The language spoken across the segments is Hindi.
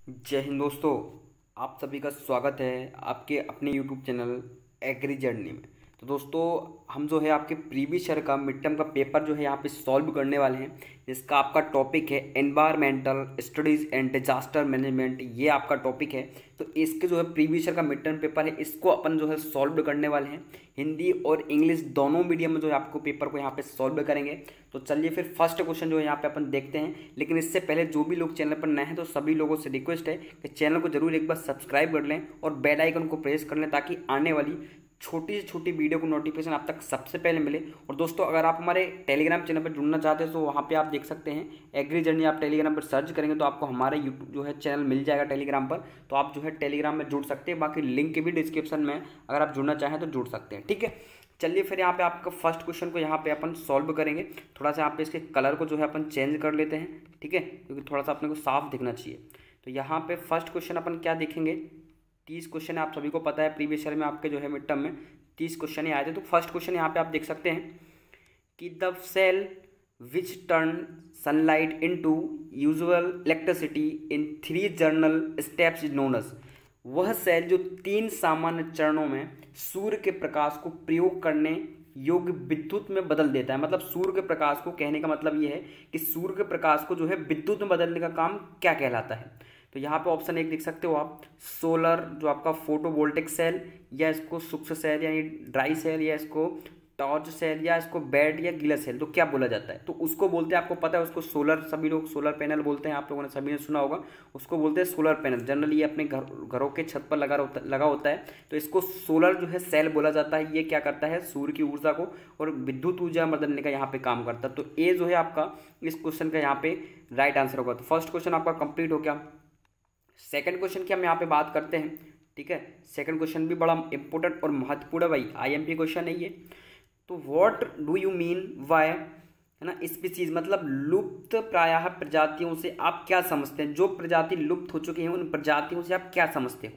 जय हिंद दोस्तों। आप सभी का स्वागत है आपके अपने यूट्यूब चैनल एग्री जर्नी में। तो दोस्तों, हम जो है आपके प्रीवियस ईयर का मिड टर्म का पेपर जो है यहाँ पे सॉल्व करने वाले हैं, जिसका आपका टॉपिक है environmental studies and disaster management. ये आपका टॉपिक है। तो इसके जो है प्रीवियस ईयर का मिड टर्म पेपर है, इसको अपन जो है सॉल्व करने वाले हैं। हिंदी और इंग्लिश दोनों मीडियम में जो है आपको पेपर को यहाँ पे सॉल्व करेंगे। तो चलिए फिर फर्स्ट क्वेश्चन जो है यहाँ पे अपन देखते हैं। लेकिन इससे पहले जो भी लोग चैनल पर नए हैं, तो सभी लोगों से रिक्वेस्ट है कि चैनल को जरूर एक बार सब्सक्राइब कर लें और बेल आइकन को प्रेस कर लें, ताकि आने वाली छोटी से छोटी वीडियो को नोटिफिकेशन आप तक सबसे पहले मिले। और दोस्तों, अगर आप हमारे टेलीग्राम चैनल पर जुड़ना चाहते हैं तो वहाँ पे आप देख सकते हैं एग्री जर्नी। आप टेलीग्राम पर सर्च करेंगे तो आपको हमारा यूट्यूब जो है चैनल मिल जाएगा टेलीग्राम पर। तो आप जो है टेलीग्राम में जुड़ सकते हैं। बाकी लिंक भी डिस्क्रिप्शन में, अगर आप जुड़ना चाहें तो जुड़ सकते हैं। ठीक है, चलिए फिर यहाँ पे आपका फर्स्ट क्वेश्चन को यहाँ पे अपन सॉल्व करेंगे। थोड़ा सा यहाँ पे इसके कलर को जो है अपन चेंज कर लेते हैं। ठीक है, क्योंकि थोड़ा सा अपने को साफ दिखना चाहिए। तो यहाँ पे फर्स्ट क्वेश्चन अपन क्या देखेंगे, 30 क्वेश्चन आप सभी को पता है प्रीवियस ईयर में आपके जो है मिड टर्म में 30 क्वेश्चन ही आए थे। तो फर्स्ट क्वेश्चन यहाँ पे आप देख सकते हैं कि the cell which turn sunlight into usual electricity in 3 journal steps is known as. वह सेल जो 3 सामान्य चरणों में सूर्य के प्रकाश को प्रयोग करने योग्य विद्युत में बदल देता है। मतलब सूर्य के प्रकाश को, कहने का मतलब ये है कि सूर्य के प्रकाश को जो है विद्युत में बदलने का काम क्या कहलाता है। तो यहाँ पे ऑप्शन 1 देख सकते हो आप, सोलर जो आपका फोटोवोल्टिक सेल, या इसको शुष्क सेल यानी ड्राई सेल, या इसको टॉर्च सेल, या इसको बेड या गीला सेल। तो क्या बोला जाता है, तो उसको बोलते हैं, आपको पता है उसको सोलर, सभी लोग सोलर पैनल बोलते हैं। आप लोगों ने सभी ने सुना होगा, उसको बोलते हैं सोलर पैनल। जनरली ये अपने घरों के छत पर लगा होता है। तो इसको सोलर जो है सेल बोला जाता है। ये क्या करता है, सूर्य की ऊर्जा को और विद्युत ऊर्जा बदलने का यहाँ पे काम करता है। तो ए जो है आपका इस क्वेश्चन का यहाँ पे राइट आंसर होगा। तो फर्स्ट क्वेश्चन आपका कंप्लीट हो गया। सेकंड क्वेश्चन की हम यहाँ पे बात करते हैं। ठीक है, सेकंड क्वेश्चन भी बड़ा इंपॉर्टेंट और महत्वपूर्ण है भाई, आईएमपी क्वेश्चन है ये। तो what do you mean why, है ना, स्पीसीज मतलब लुप्त प्रायः प्रजातियों से आप क्या समझते हैं। जो प्रजाति लुप्त हो चुकी हैं उन प्रजातियों से आप क्या समझते हो।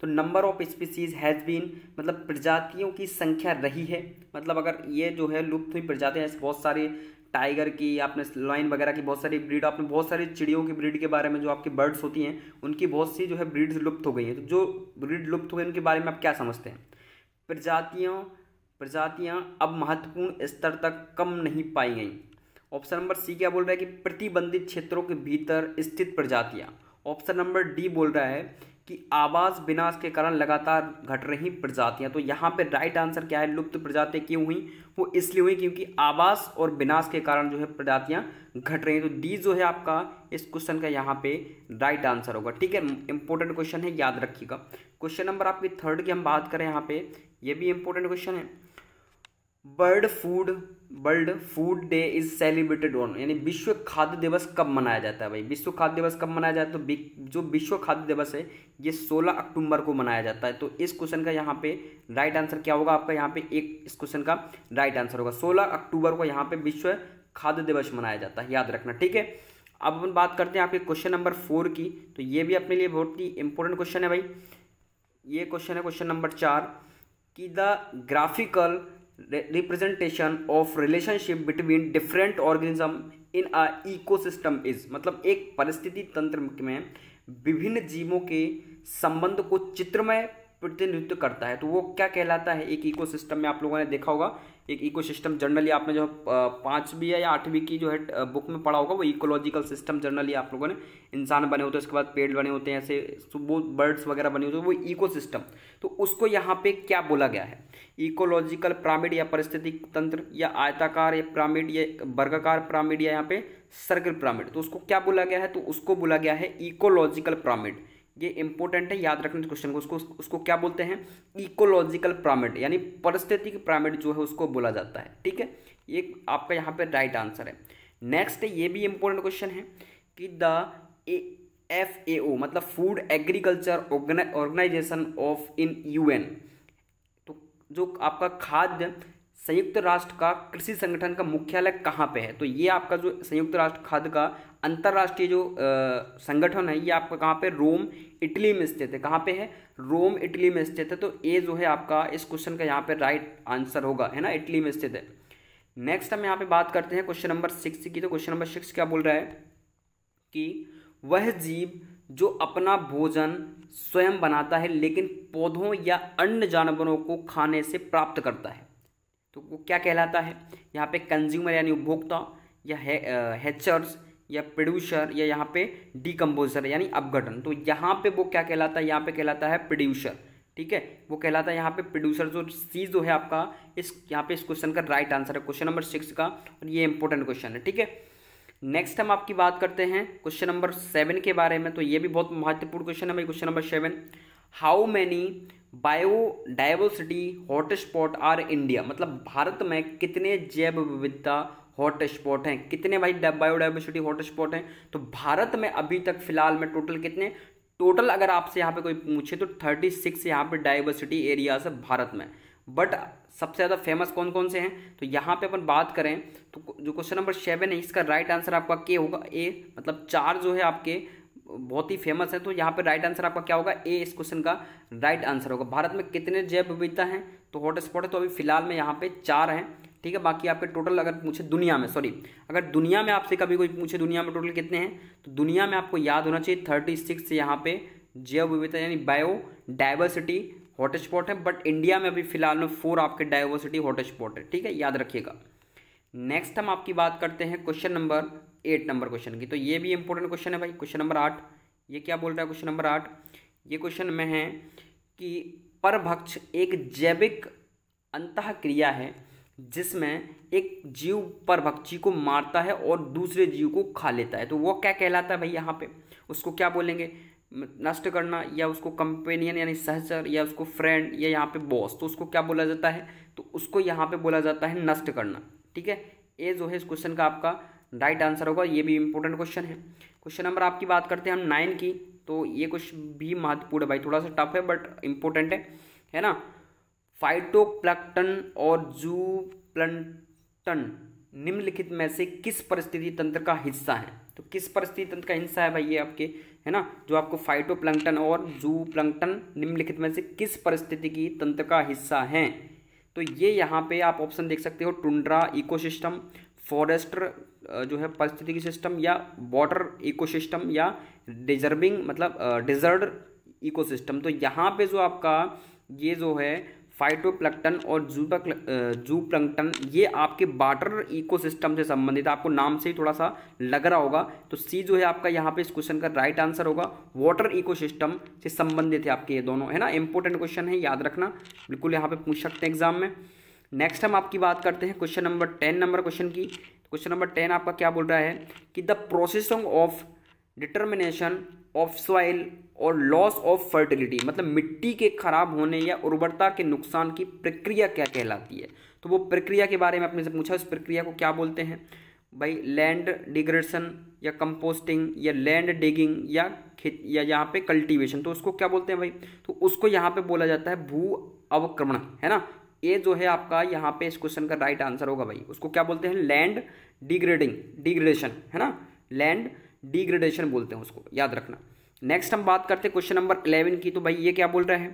तो number of species has been मतलब प्रजातियों की संख्या रही है। मतलब अगर ये जो है लुप्त हुई प्रजातियां, जैसे बहुत सारी टाइगर की, आपने लाइन वगैरह की बहुत सारी ब्रीड, आपने बहुत सारी चिड़ियों की ब्रीड के बारे में, जो आपकी बर्ड्स होती हैं उनकी बहुत सी जो है ब्रीड्स लुप्त हो गई हैं। तो जो ब्रीड लुप्त हो गई उनके बारे में आप क्या समझते हैं। प्रजातियां अब महत्वपूर्ण स्तर तक कम नहीं पाई गई। ऑप्शन नंबर सी क्या बोल रहा है कि प्रतिबंधित क्षेत्रों के भीतर स्थित प्रजातियां। ऑप्शन नंबर डी बोल रहा है कि आवास विनाश के कारण लगातार घट रही प्रजातियां। तो यहाँ पे राइट आंसर क्या है, लुप्त प्रजातियां क्यों हुई, वो इसलिए हुई क्योंकि आवास और विनाश के कारण जो है प्रजातियां घट रही हैं। तो डी जो है आपका इस क्वेश्चन का यहाँ पे राइट आंसर होगा। ठीक है, इंपॉर्टेंट क्वेश्चन है, याद रखिएगा। क्वेश्चन नंबर आपकी थर्ड की हम बात करें यहाँ पे, ये भी इंपॉर्टेंट क्वेश्चन है। World food day is celebrated on, यानी विश्व खाद्य दिवस कब मनाया जाता है भाई। विश्व खाद्य दिवस कब मनाया जाता है, तो जो विश्व खाद्य दिवस है ये 16 अक्टूबर को मनाया जाता है। तो इस क्वेश्चन का यहाँ पे राइट आंसर क्या होगा आपका, यहाँ पे एक इस क्वेश्चन का राइट आंसर होगा 16 अक्टूबर को यहाँ पे विश्व खाद्य दिवस मनाया जाता है, याद रखना। ठीक है, अब अपन बात करते हैं आपके क्वेश्चन नंबर 4 की। तो ये भी अपने लिए बहुत ही इंपॉर्टेंट क्वेश्चन है भाई। ये क्वेश्चन है क्वेश्चन नंबर 4 कि the graphical representation of relationship between different organism in a ecosystem is, मतलब एक परिस्थिति तंत्र में विभिन्न जीवों के संबंध को चित्रमय प्रतिनिधित्व करता है। तो वो क्या कहलाता है एक इकोसिस्टम में। आप लोगों ने देखा होगा एक इकोसिस्टम, जनरली आपने जो 5वीं या 8वीं की जो है बुक में पढ़ा होगा, वो इकोलॉजिकल सिस्टम जनरली आप लोगों ने, इंसान बने होते हैं, उसके बाद पेड़ बने होते हैं, ऐसे वो बर्ड्स वगैरह बने होते हैं, वो इकोसिस्टम। तो उसको यहाँ पे क्या बोला गया है, इकोलॉजिकल पिरामिड या पारिस्थितिक तंत्र, या आयताकार या पिरामिड, या वर्गाकार पिरामिड, या यहाँ पे सर्कल पिरामिड। तो उसको क्या बोला गया है, तो उसको बोला गया है इकोलॉजिकल पिरामिड। ये इंपॉर्टेंट है, याद रखना इस क्वेश्चन को। उसको क्या बोलते हैं, इकोलॉजिकल पिरामिड, यानी पारिस्थितिक पिरामिड जो है उसको बोला जाता है। ठीक है, ये आपका यहाँ पे राइट आंसर है। नेक्स्ट ये भी इंपॉर्टेंट क्वेश्चन है कि द FAO मतलब food agriculture organisation of in UN, तो जो आपका खाद्य संयुक्त राष्ट्र का कृषि संगठन का मुख्यालय कहाँ पे है। तो ये आपका जो संयुक्त राष्ट्र खाद्य का अंतर्राष्ट्रीय जो संगठन है, ये आपका कहाँ पे, रोम इटली में स्थित है। कहाँ पे है, रोम इटली में स्थित है। तो ये जो है आपका इस क्वेश्चन का यहाँ पे राइट आंसर होगा, है ना, इटली में स्थित है। नेक्स्ट हम यहाँ पे बात करते हैं क्वेश्चन नंबर 6 की। तो क्वेश्चन नंबर 6 क्या बोल रहा है कि वह जीव जो अपना भोजन स्वयं बनाता है लेकिन पौधों या अन्य जानवरों को खाने से प्राप्त करता है, तो वो क्या कहलाता है? यहाँ पे कंज्यूमर यानी उपभोक्ता, या हैचर्स, या प्रोड्यूसर, या यहाँ पे डिकम्पोजर यानी अपघटन। तो यहाँ पे वो क्या कहलाता है? यहाँ पे कहलाता है प्रोड्यूसर। ठीक है, वो कहलाता है यहाँ पे प्रोड्यूसर। जो सी जो है आपका यहाँ पे इस क्वेश्चन का राइट आंसर है, क्वेश्चन नंबर 6 का, और ये इंपॉर्टेंट क्वेश्चन है। ठीक है, नेक्स्ट हम आपकी बात करते हैं क्वेश्चन नंबर 7 के बारे में। तो ये भी बहुत महत्वपूर्ण क्वेश्चन है भाई। Question number 7, how many biodiversity hotspot R India? मतलब भारत में कितने जैव विविधता हॉटस्पॉट हैं? कितने भाई बायोडाइवर्सिटी हॉटस्पॉट हैं? तो भारत में अभी तक फिलहाल में टोटल कितने? टोटल अगर आपसे यहाँ पे कोई पूछे तो 36 यहाँ पे डाइवर्सिटी एरियाज है भारत में। बट सबसे ज़्यादा फेमस कौन कौन से हैं? तो यहाँ पे अपन बात करें तो जो क्वेश्चन नंबर 7 है, इसका राइट आंसर आपका के होगा, ए। मतलब 4 जो है आपके बहुत ही फेमस है, तो यहाँ पे राइट आंसर आपका क्या होगा? ए इस क्वेश्चन का राइट आंसर होगा। भारत में कितने जैव विविधता हैं? तो हॉटस्पॉट है तो अभी फिलहाल में यहाँ पे 4 हैं। ठीक है, बाकी आपके टोटल अगर पूछे दुनिया में, अगर दुनिया में आपसे कभी कोई पूछे दुनिया में टोटल कितने हैं, तो दुनिया में आपको याद होना चाहिए 36 यहाँ पे जैव विविधता यानी बायो डाइवर्सिटी हॉटस्पॉट है। बट इंडिया में अभी फिलहाल में 4 आपके डाइवर्सिटी हॉटस्पॉट है। ठीक है, याद रखिएगा। नेक्स्ट हम आपकी बात करते हैं क्वेश्चन नंबर 8 नंबर क्वेश्चन की। तो ये भी इंपॉर्टेंट क्वेश्चन है भाई। क्वेश्चन नंबर 8, ये क्या बोल रहा है? क्वेश्चन नंबर 8 ये क्वेश्चन में है कि परभक्ष एक जैविक अंतःक्रिया है जिसमें एक जीव परभक्षी को मारता है और दूसरे जीव को खा लेता है। तो वो क्या कहलाता है भाई? यहाँ पे उसको क्या बोलेंगे? नष्ट करना, या उसको कंपेनियन यानी सहचर, या उसको फ्रेंड, या यहाँ पे बॉस। तो उसको क्या बोला जाता है? तो उसको यहाँ पे बोला जाता है नष्ट करना। ठीक है, ये जो है इस क्वेश्चन का आपका राइट आंसर होगा। ये भी इंपॉर्टेंट क्वेश्चन है। क्वेश्चन नंबर आपकी बात करते हैं हम 9 की। तो ये कुछ भी महत्वपूर्ण है भाई, थोड़ा सा टफ है बट इंपॉर्टेंट है ना। फाइटोप्लैंक्टन और जूप्लैंक्टन निम्नलिखित में से किस परिस्थिति तंत्र का हिस्सा है? तो किस परिस्थिति तंत्र का हिस्सा है भाई ये आपके, है ना? जो आपको फाइटोप्लैंक्टन और जूप्लैंक्टन निम्नलिखित में से किस परिस्थिति की तंत्र का हिस्सा हैं? तो ये यहाँ पे आप ऑप्शन देख सकते हो, टुंड्रा इकोसिस्टम, फॉरेस्टर जो है पारिस्थितिकी सिस्टम, या वाटर इकोसिस्टम, या डिजर्विंग मतलब डिजर्ट इकोसिस्टम। तो यहाँ पे जो आपका ये जो है फाइटोप्लैंक्टन और जूप्लैंक्टन ये आपके वाटर इकोसिस्टम से संबंधित है। आपको नाम से ही थोड़ा सा लग रहा होगा। तो सी जो है आपका यहाँ पे इस क्वेश्चन का राइट आंसर होगा। वाटर इकोसिस्टम से संबंधित है आपके ये दोनों, है ना। इंपॉर्टेंट क्वेश्चन है, याद रखना, बिल्कुल यहाँ पे पूछ सकते हैं एग्जाम में। नेक्स्ट हम आपकी बात करते हैं क्वेश्चन नंबर 10 नंबर क्वेश्चन की। क्वेश्चन नंबर 10 आपका क्या बोल रहा है कि the process of determination of soil और लॉस ऑफ फर्टिलिटी, मतलब मिट्टी के खराब होने या उर्वरता के नुकसान की प्रक्रिया क्या कहलाती है? तो वो प्रक्रिया के बारे में आपने से पूछा, उस प्रक्रिया को क्या बोलते हैं भाई? लैंड डिग्रेडेशन, या कंपोस्टिंग, या लैंड डिगिंग, या या यहाँ पे कल्टीवेशन। तो उसको क्या बोलते हैं भाई? तो उसको यहाँ पे बोला जाता है भू अवक्रमण, है ना। ये जो है आपका यहाँ पे इस क्वेश्चन का राइट आंसर होगा भाई। उसको क्या बोलते हैं? लैंड डिग्रेडेशन, है ना, लैंड डिग्रेडेशन बोलते हैं उसको, याद रखना। नेक्स्ट हम बात करते हैं क्वेश्चन नंबर 11 की। तो भाई ये क्या बोल रहा है?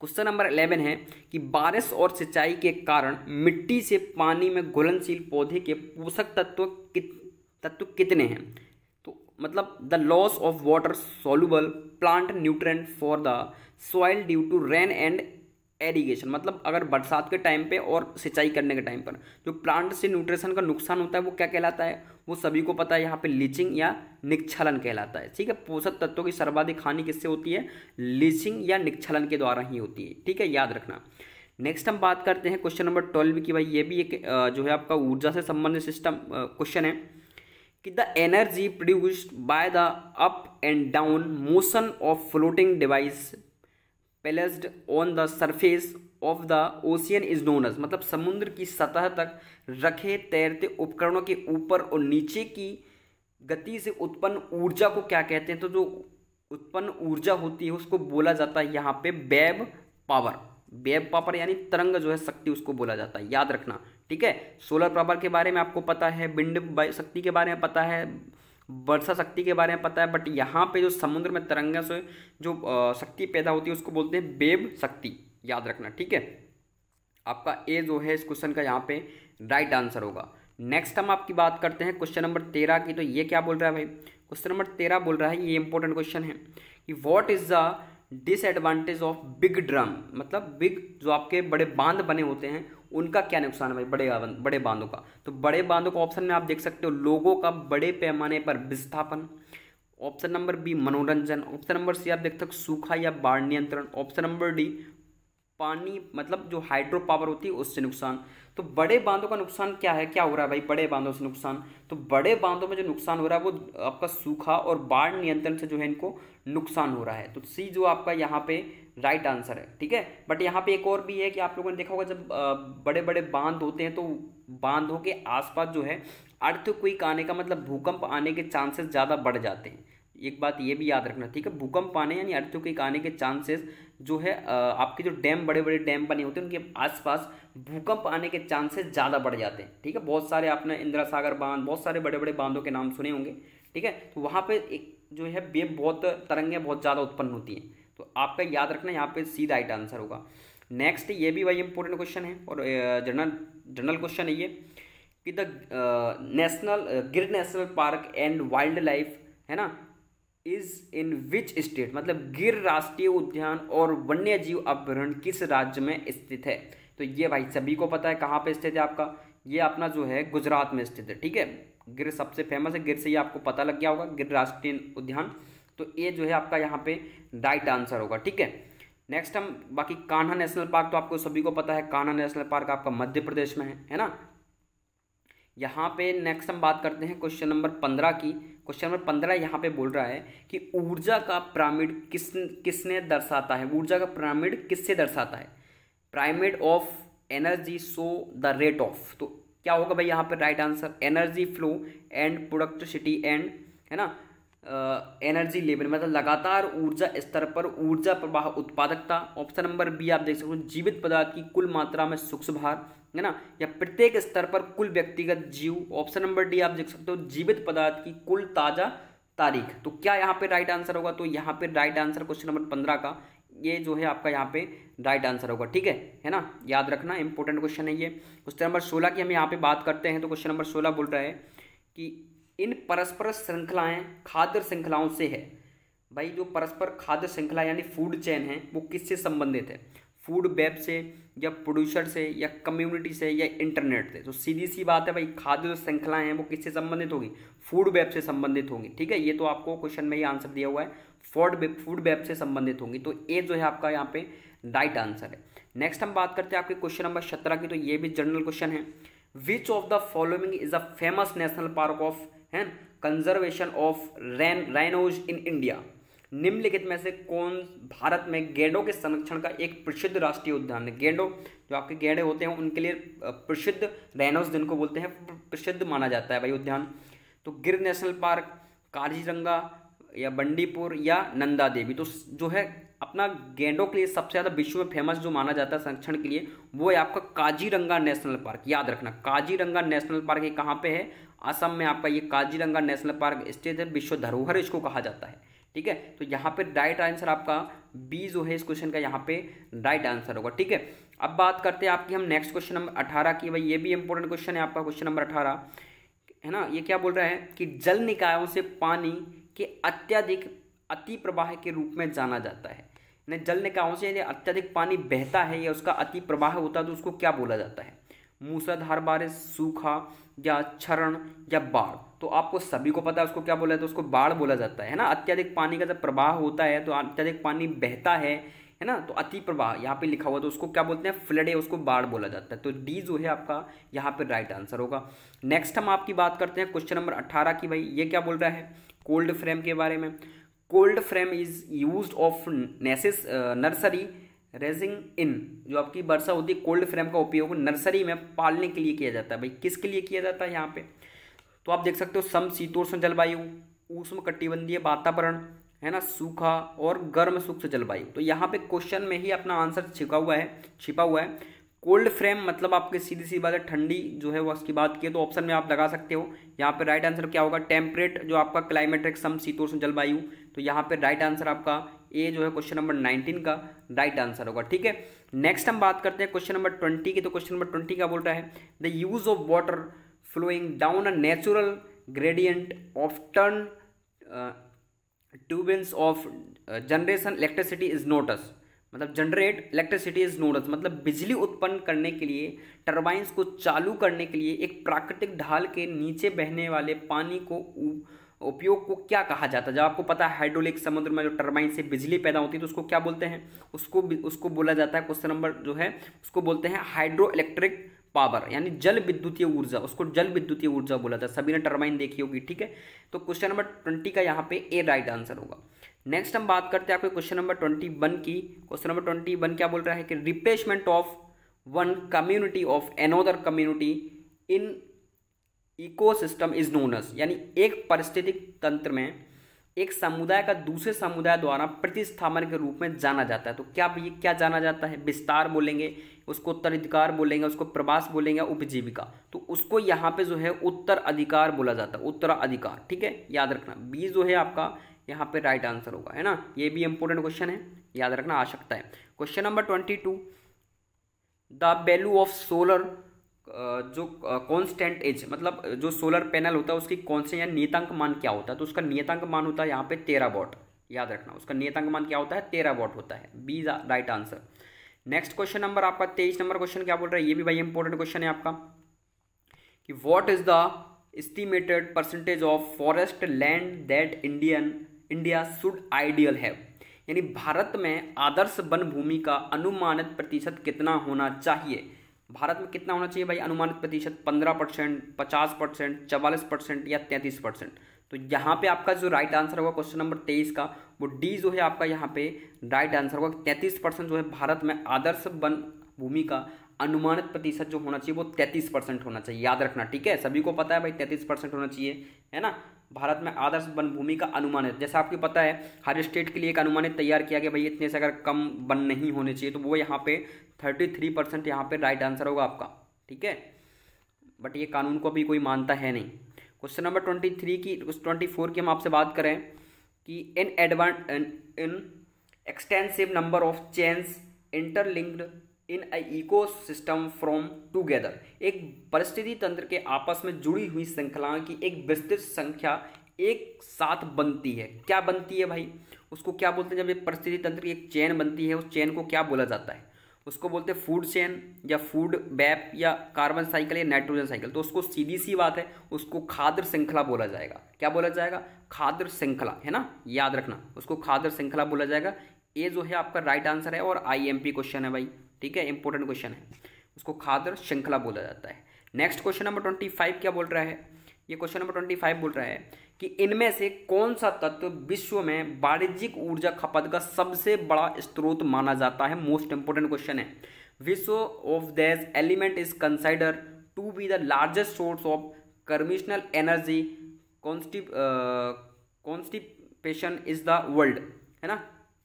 क्वेश्चन नंबर 11 है कि बारिश और सिंचाई के कारण मिट्टी से पानी में घुलनशील पौधे के पोषक तत्व कितने हैं? तो मतलब the loss of water soluble plant nutrient for the soil due to rain and irrigation, मतलब अगर बरसात के टाइम पे और सिंचाई करने के टाइम पर जो प्लांट से न्यूट्रिशन का नुकसान होता है वो क्या कहलाता है? वो सभी को पता है, यहाँ पे लीचिंग या निक्षलन कहलाता है। ठीक है, पोषक तत्वों की सर्वाधिक हानि किससे होती है? लीचिंग या निक्षलन के द्वारा ही होती है। ठीक है, याद रखना। नेक्स्ट हम बात करते हैं क्वेश्चन नंबर 12 की। भाई ये भी एक जो है आपका ऊर्जा से संबंधित सिस्टम क्वेश्चन है कि the energy produced by the up and down motion of floating device placed on the surface of the ocean is known as, मतलब समुद्र की सतह तक रखे तैरते उपकरणों के ऊपर और नीचे की गति से उत्पन्न ऊर्जा को क्या कहते हैं? तो जो उत्पन्न ऊर्जा होती है उसको बोला जाता है यहाँ पे वेव पावर। वेव पावर यानी तरंग जो है शक्ति, उसको बोला जाता है, याद रखना। ठीक है, सोलर पावर के बारे में आपको पता है, विंड शक्ति के बारे में पता है, वर्षा शक्ति के बारे में पता है, बट यहाँ पे जो समुद्र में तरंगा से जो शक्ति पैदा होती है उसको बोलते हैं वेव शक्ति, याद रखना। ठीक है, आपका ए जो है इस क्वेश्चन का यहाँ पे राइट आंसर होगा। नेक्स्ट हम आपकी बात करते हैं क्वेश्चन नंबर 13 की। तो ये क्या बोल रहा है भाई? क्वेश्चन नंबर 13 बोल रहा है, ये इंपॉर्टेंट क्वेश्चन है कि what is the disadvantage of big drum, मतलब बिग जो आपके बड़े बांध बने होते हैं उनका क्या नुकसान है भाई, बड़े बांधों का। तो बड़े बांधों का ऑप्शन में आप देख सकते हो लोगों का बड़े पैमाने पर विस्थापन, ऑप्शन नंबर बी मनोरंजन, ऑप्शन नंबर सी आप देख सकते हो सूखा या बाढ़ नियंत्रण, ऑप्शन नंबर डी पानी मतलब जो हाइड्रो पावर होती है उससे नुकसान। तो बड़े बांधों का नुकसान क्या है, क्या हो रहा है भाई बड़े बांधों से नुकसान। तो बड़े बांधों में जो नुकसान हो रहा है वो आपका सूखा और बाढ़ नियंत्रण से जो है इनको नुकसान हो रहा है। तो सी जो आपका यहाँ पे राइट आंसर है, ठीक है। बट यहाँ पे एक और भी है कि आप लोगों ने देखा होगा जब बड़े बड़े बांध होते हैं तो बांधों के आसपास जो है अर्थक्वेक आने का मतलब भूकंप आने के चांसेस ज़्यादा बढ़ जाते हैं। एक बात ये भी याद रखना, ठीक है। भूकंप आने यानी अर्थक्वेक आने के चांसेस जो है आपके जो डैम बड़े बड़े डैम बने होते हैं उनके आसपास भूकंप आने के चांसेस ज़्यादा बढ़ जाते हैं, ठीक है। बहुत सारे आपने इंदिरा सागर बांध, बहुत सारे बड़े बड़े बांधों के नाम सुने होंगे, ठीक है। तो वहाँ पे एक जो है वेव बहुत तरंगें बहुत ज़्यादा उत्पन्न होती हैं। तो आपका याद रखना यहाँ पे सी राइट आंसर होगा। नेक्स्ट ये भी भाई इंपॉर्टेंट क्वेश्चन है और जनरल क्वेश्चन है ये कि द गिर national park and wild life है ना इज इन विच स्टेट, मतलब गिर राष्ट्रीय उद्यान और वन्य जीव अभ्यारण्य किस राज्य में स्थित है। तो ये भाई सभी को पता है कहाँ पे स्थित है आपका, ये अपना जो है गुजरात में स्थित है, ठीक है। गिर सबसे फेमस है, गिर से ही आपको पता लग गया होगा गिर राष्ट्रीय उद्यान। तो ये जो है आपका यहाँ पे राइट आंसर होगा, ठीक है। नेक्स्ट हम बाकी कान्हा नेशनल पार्क तो आपको सभी को पता है, कान्हा नेशनल पार्क आपका मध्य प्रदेश में है ना। यहाँ पे नेक्स्ट हम बात करते हैं क्वेश्चन नंबर 15 की। क्वेश्चन नंबर 15 यहाँ पे बोल रहा है कि ऊर्जा का पिरामिड किसने दर्शाता है, ऊर्जा का पिरामिड किससे दर्शाता है। Pyramid of energy show the rate of, तो क्या होगा भाई यहाँ पे right answer energy flow and productivity and है ना एनर्जी लेवल, मतलब लगातार ऊर्जा स्तर पर ऊर्जा प्रवाह उत्पादकता। ऑप्शन नंबर बी आप देख सकते हो जीवित पदार्थ की कुल मात्रा में सूक्ष्म भार है ना, या प्रत्येक स्तर पर कुल व्यक्तिगत जीव। ऑप्शन नंबर डी आप देख सकते हो जीवित पदार्थ की कुल ताजा तारीख। तो क्या यहाँ पे राइट आंसर होगा, तो यहाँ पे राइट आंसर क्वेश्चन नंबर 15 का ये जो है आपका यहाँ पे राइट आंसर होगा, ठीक है ना। याद रखना इंपॉर्टेंट क्वेश्चन है ये। क्वेश्चन नंबर 16 की हम यहाँ पे बात करते हैं। तो क्वेश्चन नंबर 16 बोल रहा है कि इन परस्पर श्रृंखलाएं खाद्य श्रृंखलाओं से है। भाई जो परस्पर खाद्य श्रृंखला यानी फूड चेन है वो किससे संबंधित है, फूड वेब से या प्रोड्यूसर से या कम्युनिटी से या इंटरनेट से। तो सीधी सी बात है भाई खाद्य जो श्रृंखलाएं हैं वो किससे संबंधित होगी, फूड वेब से संबंधित होंगी, ठीक है। ये तो आपको क्वेश्चन में ही आंसर दिया हुआ है, फूड वेब से संबंधित होंगी। तो ये जो है आपका यहाँ पे राइट आंसर है। नेक्स्ट हम बात करते हैं आपके क्वेश्चन नंबर 17 की। तो ये भी जनरल क्वेश्चन है, which of the following is a famous national park of है conservation of rhinos in India. निम्नलिखित में से कौन भारत में गैंडों के संरक्षण का एक प्रसिद्ध राष्ट्रीय उद्यान है। गैंडों जो आपके गैंडे होते हैं उनके लिए प्रसिद्ध राइनोज जिनको बोलते हैं प्रसिद्ध माना जाता है भाई उद्यान। तो गिर नेशनल पार्क, काजीरंगा या बंडीपुर या नंदा देवी। तो जो है अपना गैंडों के लिए सबसे ज़्यादा विश्व में फेमस जो माना जाता है संरक्षण के लिए वो है आपका काजीरंगा नेशनल पार्क। याद रखना काजीरंगा नेशनल पार्क ये कहाँ पे है, असम में आपका ये काजीरंगा नेशनल पार्क स्थित है, विश्व धरोहर इसको कहा जाता है, ठीक है। तो यहाँ पे राइट आंसर आपका बी जो है इस क्वेश्चन का यहाँ पे राइट आंसर होगा, ठीक है। अब बात करते हैं आपकी हम नेक्स्ट क्वेश्चन नंबर 18 की। भाई ये भी इंपॉर्टेंट क्वेश्चन है आपका क्वेश्चन नंबर 18 है ना। ये क्या बोल रहा है कि जल निकायों से पानी के अत्यधिक अति प्रवाह के रूप में जाना जाता है। जल निकायों से यदि अत्यधिक पानी बहता है या उसका अति प्रवाह होता है तो उसको क्या बोला जाता है, मूसलाधार बारिश, सूखा या क्षरण या बाढ़। तो आपको सभी को पता है उसको क्या बोला जाता है, उसको बाढ़ बोला जाता है ना। अत्यधिक पानी का जब प्रवाह होता है तो अत्यधिक पानी बहता है ना, तो अति प्रवाह यहाँ पे लिखा हुआ तो उसको क्या बोलते हैं, फ्लड है, उसको बाढ़ बोला जाता है। तो डी जो है आपका यहाँ पे राइट आंसर होगा। नेक्स्ट हम आपकी बात करते हैं क्वेश्चन नंबर 18 की। भाई ये क्या बोल रहा है, कोल्ड फ्रेम के बारे में। Cold frame is used of nursery raising in, जो आपकी वर्षा होती है कोल्ड फ्रेम का उपयोग नर्सरी में पालने के लिए किया जाता है। भाई किसके लिए किया जाता है यहाँ पे, तो आप देख सकते हो समशीतोष्ण जलवायु, उष्ण कटिबंधीय वातावरण है ना, सूखा और गर्म शुष्क जलवायु। तो यहाँ पे क्वेश्चन में ही अपना आंसर छिपा हुआ है। कोल्ड फ्रेम मतलब आपके सीधी सी बात है ठंडी जो है वो उसकी बात की है, तो ऑप्शन में आप लगा सकते हो। यहाँ पे राइट आंसर क्या होगा, टेम्परेट जो आपका क्लाइमेट समशीतोष्ण जलवायु। तो यहाँ पे राइट आंसर आपका ए जो है क्वेश्चन नंबर 19 का राइट आंसर होगा, ठीक है। नेक्स्ट हम बात करते हैं क्वेश्चन नंबर 20 की। तो क्वेश्चन नंबर 20 का बोल रहा है the use of water flowing down a natural gradient of turn turbines of generation electricity is notes, मतलब जनरेट इलेक्ट्रिसिटी इज नोटस, मतलब बिजली उत्पन्न करने के लिए टरबाइंस को चालू करने के लिए एक प्राकृतिक ढाल के नीचे बहने वाले पानी को उपयोग को क्या कहा जाता है। जब आपको पता है हाइड्रोलिक समुद्र में जो टरबाइन से बिजली पैदा होती है तो उसको क्या बोलते हैं, उसको बोला जाता है, क्वेश्चन नंबर जो है उसको बोलते हैं हाइड्रो इलेक्ट्रिक पावर, यानी जल विद्युतीय ऊर्जा, उसको जल विद्युतीय ऊर्जा बोला था। सभी ने टरबाइन देखी होगी, ठीक है। तो क्वेश्चन नंबर 20 का यहाँ पे ए राइट आंसर होगा। नेक्स्ट हम बात करते हैं आपके क्वेश्चन नंबर 21 की। क्वेश्चन नंबर 21 क्या बोल रहा है कि replacement of one community of another community in ecosystem is known as, यानी एक पारिस्थितिक तंत्र में एक समुदाय का दूसरे समुदाय द्वारा प्रतिस्थापन के रूप में जाना जाता है। तो क्या जाना जाता है, विस्तार बोलेंगे, उसको उत्तराधिकार बोलेंगे, उसको प्रवास बोलेंगे, उपजीविका। तो उसको यहाँ पे जो है उत्तराधिकार बोला जाता है, उत्तराधिकार, ठीक है, याद रखना। बी जो है आपका यहाँ पे राइट आंसर होगा, है ना। ये भी इंपॉर्टेंट क्वेश्चन है, याद रखना, आ सकता है। Question number 22, the value of solar जो कांस्टेंट एज, मतलब जो सोलर पैनल होता है उसकी कौन से या नियतांक मान क्या होता है। तो उसका नियतांक मान होता है यहाँ पे 13 वॉट, याद रखना, उसका नियतांक मान क्या होता है, 13 वॉट होता है। B right answer. Next question number आपका 23 नंबर क्वेश्चन क्या बोल रहा है, ये भी भाई इंपॉर्टेंट क्वेश्चन है आपका, कि what is the estimated percentage of forest land that India should ideal have, यानी भारत में आदर्श वन भूमि का अनुमानित प्रतिशत कितना होना चाहिए। भारत में कितना होना चाहिए भाई अनुमानित प्रतिशत, 15%, 50%, 44% या 33%। तो यहाँ पे आपका जो राइट आंसर होगा क्वेश्चन नंबर 23 का, वो डी जो है आपका यहाँ पे राइट आंसर होगा। 33% जो है भारत में आदर्श वन भूमि का अनुमानित प्रतिशत जो होना चाहिए वो 33% होना चाहिए, याद रखना, ठीक है। सभी को पता है भाई 33% होना चाहिए, है ना। भारत में आदर्श वन भूमि का अनुमानित, जैसा आपको पता है हर स्टेट के लिए एक अनुमानित तैयार किया गया भाई, इतने से अगर कम वन नहीं होने चाहिए, तो वो यहाँ पे 33% यहाँ पे राइट आंसर होगा आपका, ठीक है। बट ये कानून को अभी कोई मानता है नहीं। क्वेश्चन नंबर 24 की हम आपसे बात करें कि in extensive number of chains interlinked in a ecosystem from together, एक परिस्थिति तंत्र के आपस में जुड़ी हुई श्रृंखलाओं की एक विस्तृत संख्या एक साथ बनती है। क्या बनती है भाई, उसको क्या बोलते हैं। जब एक परिस्थिति तंत्र की एक चेन बनती है, उस चेन को क्या बोला जाता है, उसको बोलते हैं फूड चेन या फूड वेब या कार्बन साइकिल या नाइट्रोजन साइकिल। तो उसको सीधी सी बात है, उसको खाद्य श्रृंखला बोला जाएगा। क्या बोला जाएगा, खाद्य श्रृंखला, है ना, याद रखना, उसको खाद्य श्रृंखला बोला जाएगा। ये जो है आपका राइट आंसर है और IMP क्वेश्चन है भाई, ठीक है, इंपॉर्टेंट क्वेश्चन है, उसको खाद्य श्रृंखला बोला जाता है। नेक्स्ट क्वेश्चन नंबर 25 क्या बोल रहा है, ये क्वेश्चन नंबर 25 बोल रहा है कि इनमें से कौन सा तत्व विश्व में वाणिज्यिक ऊर्जा खपत का सबसे बड़ा स्रोत माना जाता है। मोस्ट इंपोर्टेंट क्वेश्चन है। विश्व of this element is consider to be the largest source of conventional energy constipation is the world, है ना।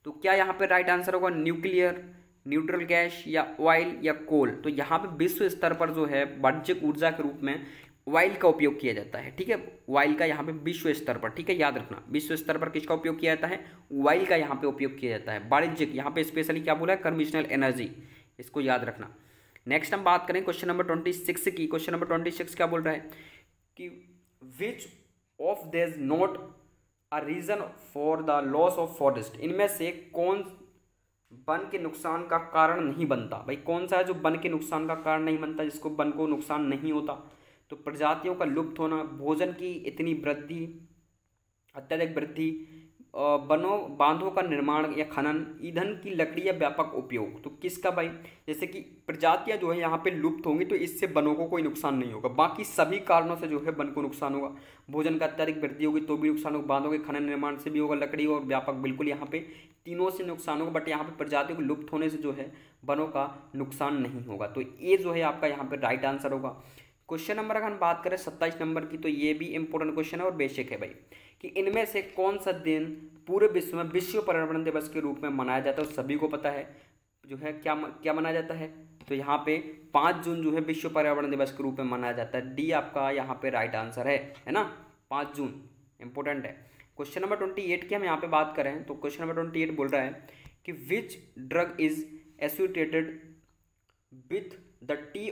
तो क्या यहाँ पे राइट आंसर होगा, न्यूक्लियर, न्यूट्रल गैस या ऑयल या कोल। तो यहाँ पे विश्व स्तर पर जो है वाणिज्यिक ऊर्जा के रूप में ऑयल का उपयोग किया जाता है, ठीक है, ऑयल का यहाँ पे विश्व स्तर पर, ठीक है, याद रखना, विश्व स्तर पर किसका उपयोग किया जाता है, ऑयल का यहाँ पे उपयोग किया जाता है। वाणिज्यिक यहाँ पे स्पेशली क्या बोला है, कन्वेंशनल एनर्जी, इसको याद रखना। नेक्स्ट हम बात करें क्वेश्चन नंबर 26 की। क्वेश्चन नंबर 26 क्या बोल रहा है कि which of this not a reason for the loss of forest, इनमें से कौन वन के नुकसान का कारण नहीं बनता। भाई कौन सा है जो वन के नुकसान का कारण नहीं बनता, जिसको वन को नुकसान नहीं होता। तो प्रजातियों का लुप्त होना, भोजन की इतनी वृद्धि, अत्यधिक वृद्धि, वनों बांधों का निर्माण या खनन, ईंधन की लकड़ी या व्यापक उपयोग। तो किसका भाई, जैसे कि प्रजातियां जो है यहाँ पे लुप्त होंगी तो इससे वनों को कोई नुकसान नहीं होगा, बाकी सभी कारणों से जो है वन को नुकसान होगा। भोजन का अत्यधिक वृद्धि होगी तो भी नुकसान होगा, बांधों के खनन निर्माण से भी होगा, लकड़ी और व्यापक, बिल्कुल यहाँ पे तीनों से नुकसान होगा। बट यहाँ पे प्रजातियों के लुप्त होने से जो है वनों का नुकसान नहीं होगा। तो ये जो है आपका यहाँ पे राइट आंसर होगा। क्वेश्चन नंबर अगर हम बात करें 27 नंबर की, तो ये भी इंपॉर्टेंट क्वेश्चन है और बेसिक है भाई, कि इनमें से कौन सा दिन पूरे विश्व में विश्व पर्यावरण दिवस के रूप में मनाया जाता है। सभी को पता है जो है क्या मनाया जाता है। तो यहाँ पे 5 जून जो है विश्व पर्यावरण दिवस के रूप में मनाया जाता है। डी आपका यहाँ पे राइट आंसर है ना, 5 जून इंपॉर्टेंट है। क्वेश्चन नंबर 28 की हम यहाँ पे बात करें तो क्वेश्चन नंबर 28 बोल रहा है कि which drug is associated with the T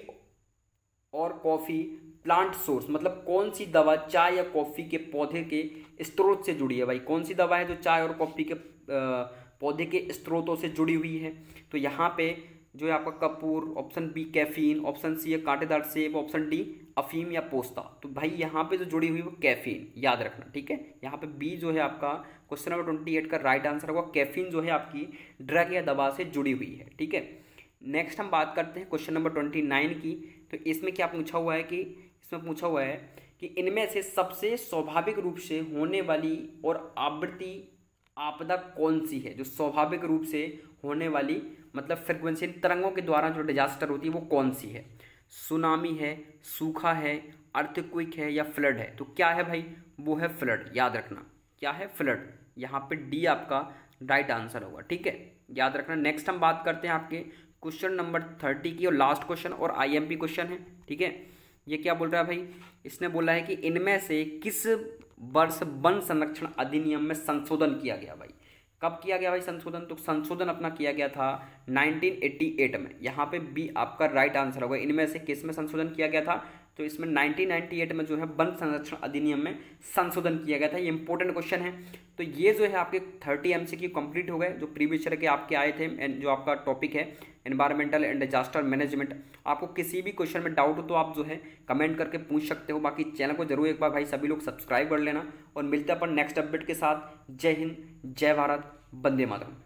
और कॉफ़ी प्लांट सोर्स, मतलब कौन सी दवा चाय या कॉफ़ी के पौधे के स्रोत से जुड़ी है भाई। कौन सी दवा है जो चाय और कॉफ़ी के पौधे के स्रोतों से जुड़ी हुई है? तो यहाँ पे जो है आपका कपूर, option B caffeine, option C है कांटेदार सेब, ऑप्शन डी अफीम या पोस्ता। तो भाई यहाँ पे जो जुड़ी हुई है वो कैफीन, याद रखना, ठीक है। यहाँ पे बी जो है आपका क्वेश्चन नंबर 28 का राइट आंसर होगा। कैफीन जो है आपकी ड्रग या दवा से जुड़ी हुई है, ठीक है। नेक्स्ट हम बात करते हैं क्वेश्चन नंबर 29 की। तो इसमें क्या पूछा हुआ है कि इसमें पूछा हुआ है कि इनमें से सबसे स्वाभाविक रूप से होने वाली और आवृत्ति आपदा कौन सी है? जो स्वाभाविक रूप से होने वाली मतलब फ्रिक्वेंसी तरंगों के द्वारा जो डिजास्टर होती है वो कौन सी है? सुनामी है, सूखा है, अर्थक्वेक है या फ्लड है? तो क्या है भाई? वो है फ्लड, याद रखना। क्या है? फ्लड। यहाँ पे डी आपका राइट आंसर होगा, ठीक है, याद रखना। नेक्स्ट हम बात करते हैं आपके क्वेश्चन नंबर 30 की, और लास्ट क्वेश्चन और आईएमपी क्वेश्चन है, ठीक है। ये क्या बोल रहा है भाई? इसने बोला है कि इनमें से किस वर्ष वन संरक्षण अधिनियम में संशोधन किया गया भाई? कब किया गया भाई संशोधन? तो संशोधन अपना किया गया था 1988 में। यहाँ पे बी आपका राइट आंसर होगा। इनमें से किस में संशोधन किया गया था? तो इसमें 1998 में जो है वन संरक्षण अधिनियम में संशोधन किया गया था। ये इंपॉर्टेंट क्वेश्चन है। तो ये जो है आपके 30 MCQ कंप्लीट हो गए जो प्रीवियस ईयर के आपके आए थे। एंड जो आपका टॉपिक है एनवायरमेंटल एंड डिजास्टर मैनेजमेंट। आपको किसी भी क्वेश्चन में डाउट हो तो आप जो है कमेंट करके पूछ सकते हो। बाकी चैनल को जरूर एक बार भाई सभी लोग सब्सक्राइब कर लेना, और मिलते हैं अपन नेक्स्ट अपडेट के साथ। जय हिंद, जय भारत, वंदे मातरम।